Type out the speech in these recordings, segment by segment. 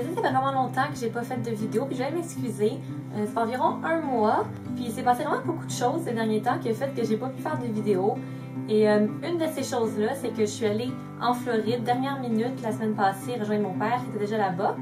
sais que ça fait vraiment longtemps que j'ai pas fait de vidéo, puis je vais m'excuser. Ça fait environ un mois, puis il s'est passé vraiment beaucoup de choses ces derniers temps qui a fait que j'ai pas pu faire de vidéo. Et une de ces choses-là, c'est que je suis allée en Floride, dernière minute, la semaine passée, rejoindre mon père qui était déjà là-bas.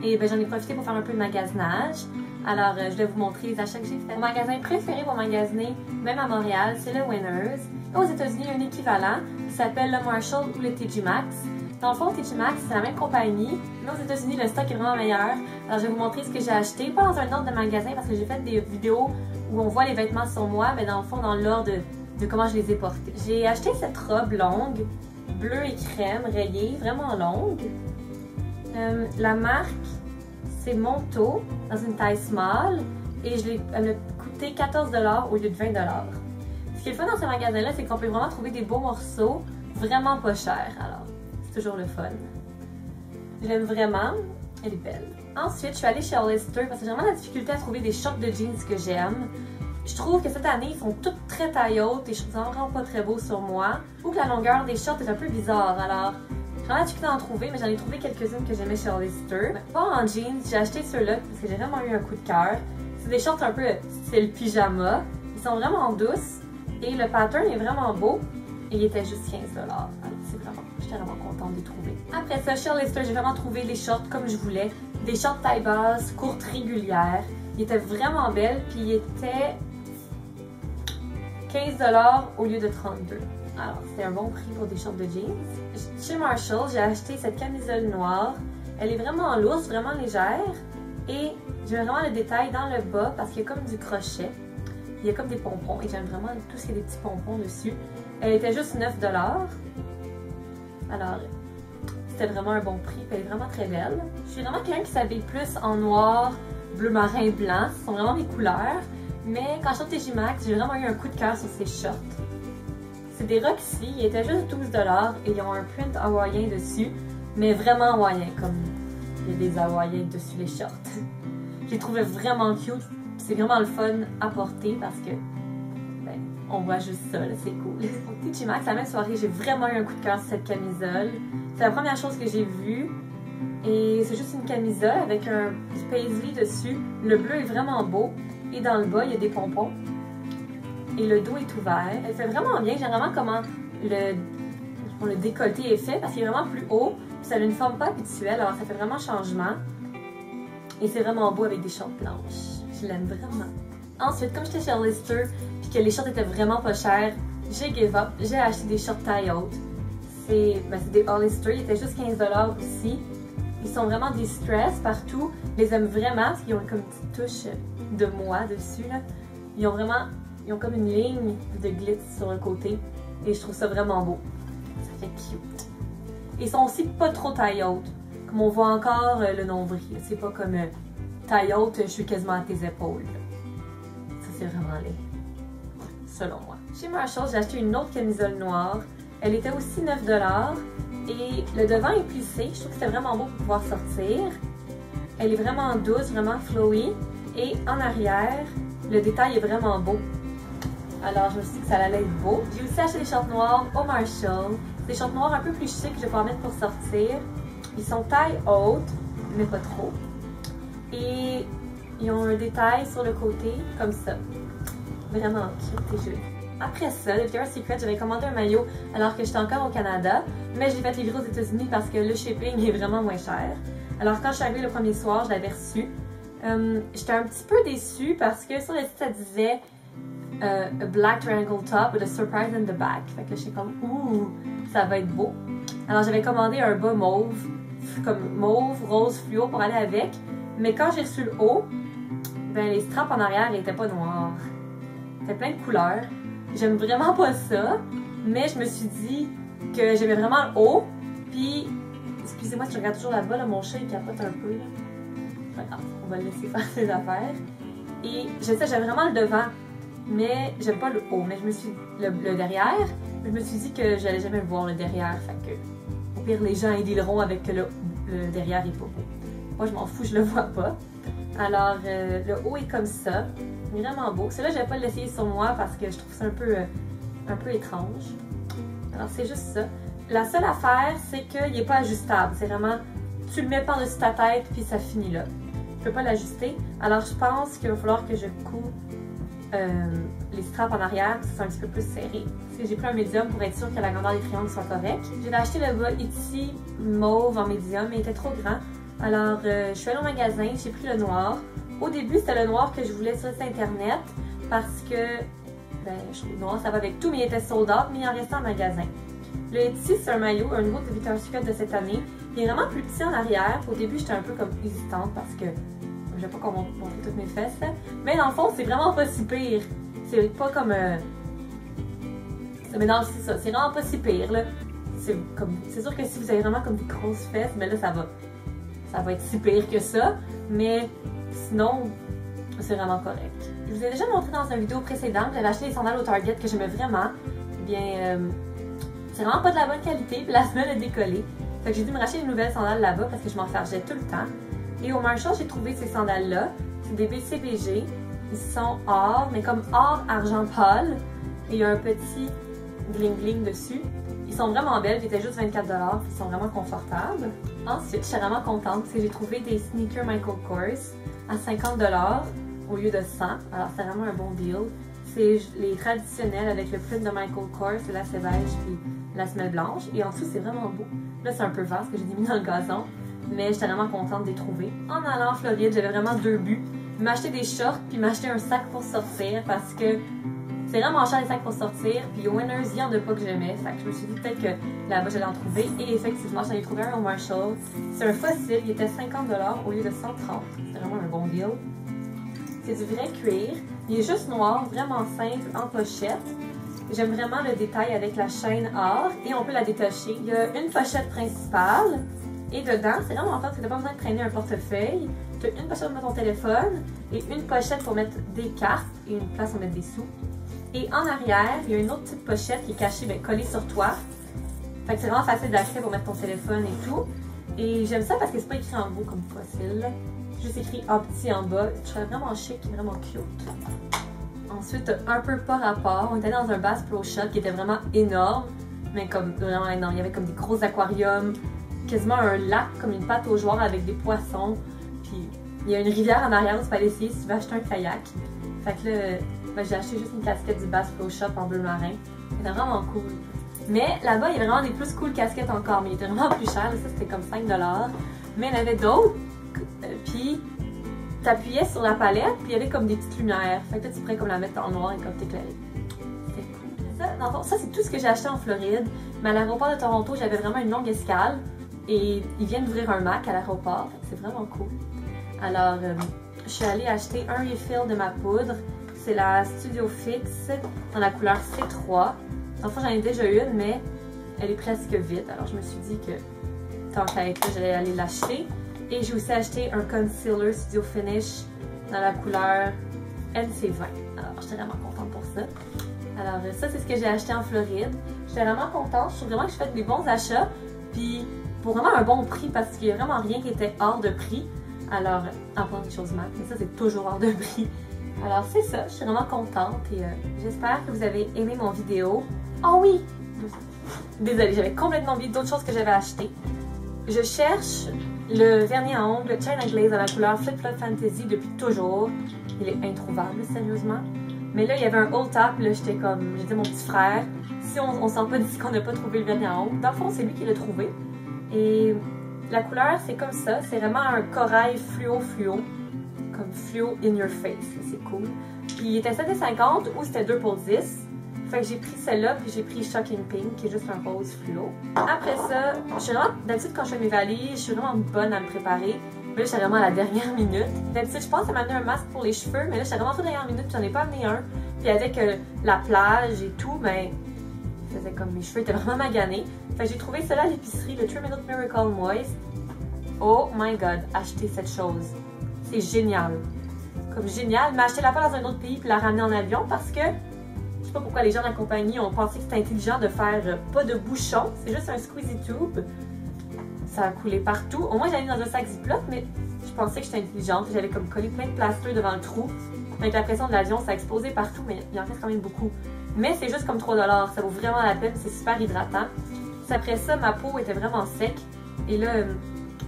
Et ben, j'en ai profité pour faire un peu de magasinage. Alors, je vais vous montrer les achats que j'ai faits. Mon magasin préféré pour magasiner, même à Montréal, c'est le Winners. Aux États-Unis, il y a un équivalent qui s'appelle le Marshall ou le TJ Maxx. Dans le fond, TJ Maxx, c'est la même compagnie, mais aux États-Unis, le stock est vraiment meilleur. Alors, je vais vous montrer ce que j'ai acheté, pas dans un ordre de magasin parce que j'ai fait des vidéos où on voit les vêtements sur moi, mais dans le fond, dans l'ordre de comment je les ai portés. J'ai acheté cette robe longue, bleue et crème, rayée, vraiment longue. La marque, c'est Monto, dans une taille small, et elle m'a coûté 14 $ au lieu de 20 $. Ce qui est le fun dans ce magasin-là, c'est qu'on peut vraiment trouver des beaux morceaux, vraiment pas chers. Alors, c'est toujours le fun. Je l'aime vraiment, elle est belle. Ensuite, je suis allée chez Hollister parce que j'ai vraiment la difficulté à trouver des shorts de jeans que j'aime. Je trouve que cette année, ils sont toutes très taille haute et je trouve ça vraiment pas très beau sur moi. Ou que la longueur des shorts est un peu bizarre, alors j'ai vraiment la difficulté d'en trouver, mais j'en ai trouvé quelques-unes que j'aimais chez Hollister. Pas en jeans, j'ai acheté ceux-là parce que j'ai vraiment eu un coup de cœur. C'est des shorts un peu style pyjama. Ils sont vraiment douces et le pattern est vraiment beau. Et il était juste 15 $. Alors j'étais vraiment contente de les trouver. Après ça, chez Hollister, j'ai vraiment trouvé les shorts comme je voulais. Des shorts taille basse, courtes, régulières. Ils étaient vraiment belles, puis ils étaient 15 $ au lieu de 32 $. Alors, c'était un bon prix pour des shorts de jeans. Chez Marshall, j'ai acheté cette camisole noire. Elle est vraiment lourde, vraiment légère. Et j'aime vraiment le détail dans le bas parce qu'il y a comme du crochet. Il y a comme des pompons et j'aime vraiment tout ce qui est des petits pompons dessus. Elle était juste 9 $. Alors, c'était vraiment un bon prix. Elle est vraiment très belle. Je suis vraiment quelqu'un qui s'habille plus en noir, bleu marin, blanc. Ce sont vraiment mes couleurs. Mais quand je suis au TJ Maxx, j'ai vraiment eu un coup de cœur sur ces shorts. C'est des Roxy, ils étaient juste 12 $ et ils ont un print hawaïen dessus, mais vraiment hawaïen, comme il y a des hawaïens dessus les shorts. Je les trouvais vraiment cute, c'est vraiment le fun à porter parce que, ben, on voit juste ça, c'est cool. Au TJ Maxx, la même soirée, j'ai vraiment eu un coup de cœur sur cette camisole. C'est la première chose que j'ai vue et c'est juste une camisole avec un petit paisley dessus. Le bleu est vraiment beau. Et dans le bas, il y a des pompons. Et le dos est ouvert. Elle fait vraiment bien. J'aime vraiment comment le décolleté est fait parce qu'il est vraiment plus haut. Puis ça a une forme pas habituelle. Alors ça fait vraiment changement. Et c'est vraiment beau avec des shorts blanches. Je l'aime vraiment. Ensuite, comme j'étais chez Hollister puis que les shorts étaient vraiment pas chers, j'ai give up. J'ai acheté des shorts taille haute. C'est des Hollister. Ils étaient juste 15 $ aussi. Ils sont vraiment distress partout. Je les aime vraiment parce qu'ils ont comme une petite touche de moi dessus. Là. Ils ont comme une ligne de glitz sur le côté. Et je trouve ça vraiment beau. Ça fait cute. Ils sont aussi pas trop taille haute. Comme on voit encore le nombril. C'est pas comme taille haute, je suis quasiment à tes épaules. Là. Ça c'est vraiment laid. Selon moi. Chez Marshall, j'ai acheté une autre camisole noire. Elle était aussi 9 $. Et le devant est plissé. Je trouve que c'était vraiment beau pour pouvoir sortir. Elle est vraiment douce, vraiment flowy. Et en arrière, le détail est vraiment beau. Alors, je me suis dit que ça allait être beau. J'ai aussi acheté des shorts noirs au Marshall. Des shorts noirs un peu plus chics que je vais pouvoir mettre pour sortir. Ils sont taille haute, mais pas trop. Et ils ont un détail sur le côté, comme ça. Vraiment cute et joli. Après ça, de Victoria's Secret, j'avais commandé un maillot alors que j'étais encore au Canada, mais je l'ai fait livrer aux États-Unis parce que le shipping est vraiment moins cher. Alors quand je suis arrivée le premier soir, je l'avais reçu. J'étais un petit peu déçue parce que sur le site, ça disait a black triangle top with a surprise in the back. Fait que j'étais comme, ouh, ça va être beau. Alors j'avais commandé un bas mauve, comme mauve, rose, fluo pour aller avec. Mais quand j'ai reçu le haut, ben les straps en arrière n'étaient pas noirs. C'était plein de couleurs. J'aime vraiment pas ça, mais je me suis dit que j'aimais vraiment le haut. Puis, excusez-moi si je regarde toujours là-bas, là, mon chat il capote un peu. Là. Pas grave, on va le laisser faire ses affaires. Et je sais, j'aime vraiment le devant, mais j'aime pas le haut. Mais je me suis le derrière, je me suis dit que j'allais jamais voir le derrière. Fait que, au pire, les gens ils dealeront avec que le derrière est pas beau. Moi, je m'en fous, je le vois pas. Alors, le haut est comme ça. Vraiment beau. Celui-là, je vais pas l'essayer sur moi parce que je trouve ça un peu étrange. Alors, c'est juste ça. La seule affaire, c'est qu'il n'est pas ajustable. C'est vraiment tu le mets par-dessus ta tête, puis ça finit là. Je peux pas l'ajuster. Alors, je pense qu'il va falloir que je couds les straps en arrière, puis c'est un petit peu plus serré. J'ai pris un médium pour être sûr que la grandeur des triangles soit correcte. J'ai acheté le bas Etsy mauve en médium, mais il était trop grand. Alors, je suis allée au magasin, j'ai pris le noir. Au début, c'était le noir que je voulais sur Internet parce que, je trouve le noir, ça va avec tout, mais il était sold out, mais il en restait en magasin. Le Etsy, c'est un maillot, un nouveau de Victoria's Secret de cette année. Il est vraiment plus petit en arrière. Au début, j'étais un peu comme hésitante parce que je vais pas qu'on montre toutes mes fesses. Là. Mais dans le fond, c'est vraiment pas si pire. C'est pas comme... Mais non, c'est ça. C'est vraiment pas si pire. C'est sûr que si vous avez vraiment comme des grosses fesses, mais là, ça va être si pire que ça. Mais sinon, c'est vraiment correct. Je vous ai déjà montré dans une vidéo précédente, j'avais acheté des sandales au Target que j'aimais vraiment. Bien, c'est vraiment pas de la bonne qualité, puis la semelle a décollé. Fait que j'ai dû me racheter une nouvelle sandale là-bas parce que je m'en fargeais tout le temps. Et au Marshall, j'ai trouvé ces sandales-là. C'est des BCBG. Ils sont or, mais comme or argent pâle. Et il y a un petit bling-bling dessus. Ils sont vraiment belles, ils étaient juste 24$. Ils sont vraiment confortables. Ensuite, je suis vraiment contente parce que j'ai trouvé des sneakers Michael Kors à 50$ au lieu de 100$. Alors, c'est vraiment un bon deal. C'est les traditionnels avec le print de Michael Kors, c'est la beige puis la semelle blanche. Et en dessous, c'est vraiment beau. Là, c'est un peu vaste que j'ai mis dans le gazon. Mais j'étais vraiment contente de les trouver. En allant en Floride, j'avais vraiment deux buts. M'acheter des shorts puis m'acheter un sac pour sortir parce que c'est vraiment cher les sacs pour sortir. Puis au Winners, il y en a pas que j'aimais. Fait que je me suis dit peut-être que là-bas j'allais en trouver. Et effectivement, j'en ai trouvé un au Marshall. C'est un fossile, il était 50$ au lieu de 130$. C'est vraiment un bon deal. C'est du vrai cuir. Il est juste noir, vraiment simple, en pochette. J'aime vraiment le détail avec la chaîne or et on peut la détacher. Il y a une pochette principale. Et dedans, c'est vraiment fort parce que tu n'as pas besoin de traîner un portefeuille. Tu as une pochette pour mettre ton téléphone et une pochette pour mettre des cartes et une place pour mettre des sous. Et en arrière, il y a une autre petite pochette qui est cachée, collée sur toi. Fait que c'est vraiment facile d'accès pour mettre ton téléphone et tout. Et j'aime ça parce que c'est pas écrit en gros comme fossile. Juste écrit en petit en bas. Je trouve vraiment chic et vraiment cute. Ensuite, un peu par rapport, on était dans un Bass Pro Shop qui était vraiment énorme. Mais comme vraiment énorme. Il y avait comme des gros aquariums. Quasiment un lac, comme une pâte aux joueurs avec des poissons. Puis il y a une rivière en arrière où tu peux aller essayer si tu veux acheter un kayak. Fait que là, j'ai acheté juste une casquette du Bass Pro Shop en bleu marin. C'était vraiment cool. Mais là-bas, il y avait vraiment des plus cool casquettes encore, mais il était vraiment plus cher. Ça, c'était comme 5$. Mais il y en avait d'autres. Puis t'appuyais sur la palette, puis il y avait comme des petites lumières. Fait que là, tu pourrais comme la mettre en noir et comme t'éclairer. C'était cool. Ça, c'est tout ce que j'ai acheté en Floride. Mais à l'aéroport de Toronto, j'avais vraiment une longue escale. Et ils viennent d'ouvrir un Mac à l'aéroport, c'est vraiment cool. Alors, je suis allée acheter un refill de ma poudre. C'est la Studio Fix dans la couleur C3. Enfin, j'en ai déjà une, mais elle est presque vide. Alors, je me suis dit que tant qu'à être là, j'allais aller l'acheter. Et j'ai aussi acheté un concealer Studio Finish dans la couleur NC20. Alors, j'étais vraiment contente pour ça. Alors, ça, c'est ce que j'ai acheté en Floride. J'étais vraiment contente. Je trouve vraiment que je fais des bons achats. Puis, pour vraiment un bon prix, parce qu'il n'y a vraiment rien qui était hors de prix. Alors, en plein de choses mal, mais ça, c'est toujours hors de prix. Alors, c'est ça. Je suis vraiment contente et j'espère que vous avez aimé mon vidéo. Oh oui! Désolée, j'avais complètement oublié d'autres choses que j'avais achetées. Je cherche le vernis à ongles China Glaze à la couleur Flip Flop Fantasy depuis toujours. Il est introuvable, sérieusement. Mais là, il y avait un Old Top, là, j'étais comme, j'ai dit à mon petit frère, si on sent pas d'ici qu'on n'a pas trouvé le vernis à ongles, dans le fond, c'est lui qui l'a trouvé. Et la couleur, c'est comme ça. C'est vraiment un corail fluo. Comme fluo in your face. C'est cool. Puis il était 7,50 ou c'était 2 pour 10. Fait que j'ai pris celle-là, puis j'ai pris Shocking Pink, qui est juste un rose fluo. Après ça, je suis vraiment, d'habitude, quand je fais mes valises, je suis vraiment bonne à me préparer. Mais là, j'étais vraiment à la dernière minute. D'habitude, je pense à m'amener un masque pour les cheveux, mais là, j'étais vraiment à la dernière minute, puis j'en ai pas amené un. Puis avec la plage et tout, ben, faisait comme mes cheveux étaient vraiment maganés. Fait que j'ai trouvé cela à l'épicerie, le 3 Minute Miracle Moist. Oh my god, achetez cette chose. C'est génial. Comme génial, mais acheter la pas dans un autre pays puis la ramener en avion parce que je sais pas pourquoi les gens de la compagnie ont pensé que c'était intelligent de faire pas de bouchon. C'est juste un squeezy tube. Ça a coulé partout. Au moins, j'allais mis dans un sac Ziploc, mais je pensais que j'étais intelligente. J'avais comme collé plein de plasteurs devant le trou. Avec la pression de l'avion, ça a explosé partout, mais il en reste quand même beaucoup. Mais c'est juste comme 3$. Ça vaut vraiment la peine. C'est super hydratant. Après ça, ma peau était vraiment sec. Et là,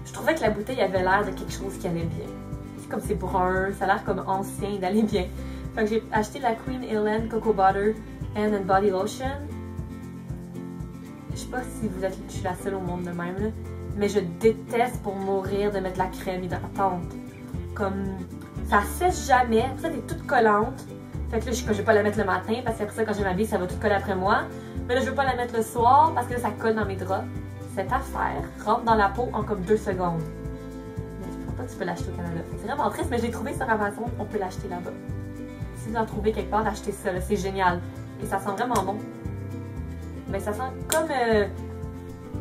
je trouvais que la bouteille avait l'air de quelque chose qui allait bien. C'est comme c'est brun, ça a l'air comme ancien, d'aller bien. Fait que j'ai acheté la Queen Hélène Cocoa Butter and Body Lotion. Je sais pas si je suis la seule au monde de même, là, mais je déteste pour mourir de mettre la crème hydratante. Comme, ça sèche jamais, après ça, t'es toute collante. Fait que là, je vais pas la mettre le matin, parce qu'après ça, quand je m'habille, ça va tout coller après moi. Mais là, je veux pas la mettre le soir, parce que là, ça colle dans mes draps. Cette affaire rentre dans la peau en comme 2 secondes. Mais je pense pas que tu peux l'acheter au Canada. C'est vraiment triste, mais j'ai trouvé sur Amazon, on peut l'acheter là-bas. Si vous en trouvez quelque part, achetez ça, c'est génial. Et ça sent vraiment bon. Mais ça sent comme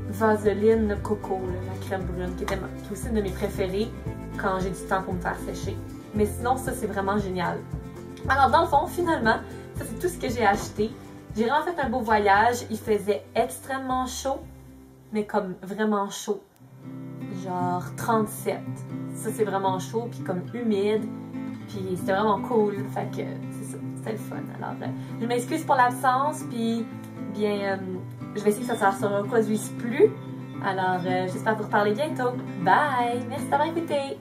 Vaseline Coco, là, la crème brune, qui est aussi une de mes préférées quand j'ai du temps pour me faire sécher. Mais sinon, ça, c'est vraiment génial. Alors, dans le fond, finalement, ça, c'est tout ce que j'ai acheté. J'ai vraiment fait un beau voyage. Il faisait extrêmement chaud, mais comme vraiment chaud. Genre 37. Ça, c'est vraiment chaud, puis comme humide. Puis c'était vraiment cool. Fait que c'est ça, c'était le fun. Alors, je m'excuse pour l'absence, puis bien, je vais essayer que ça ne se reproduise plus. Alors, j'espère vous reparler bientôt. Bye! Merci d'avoir écouté!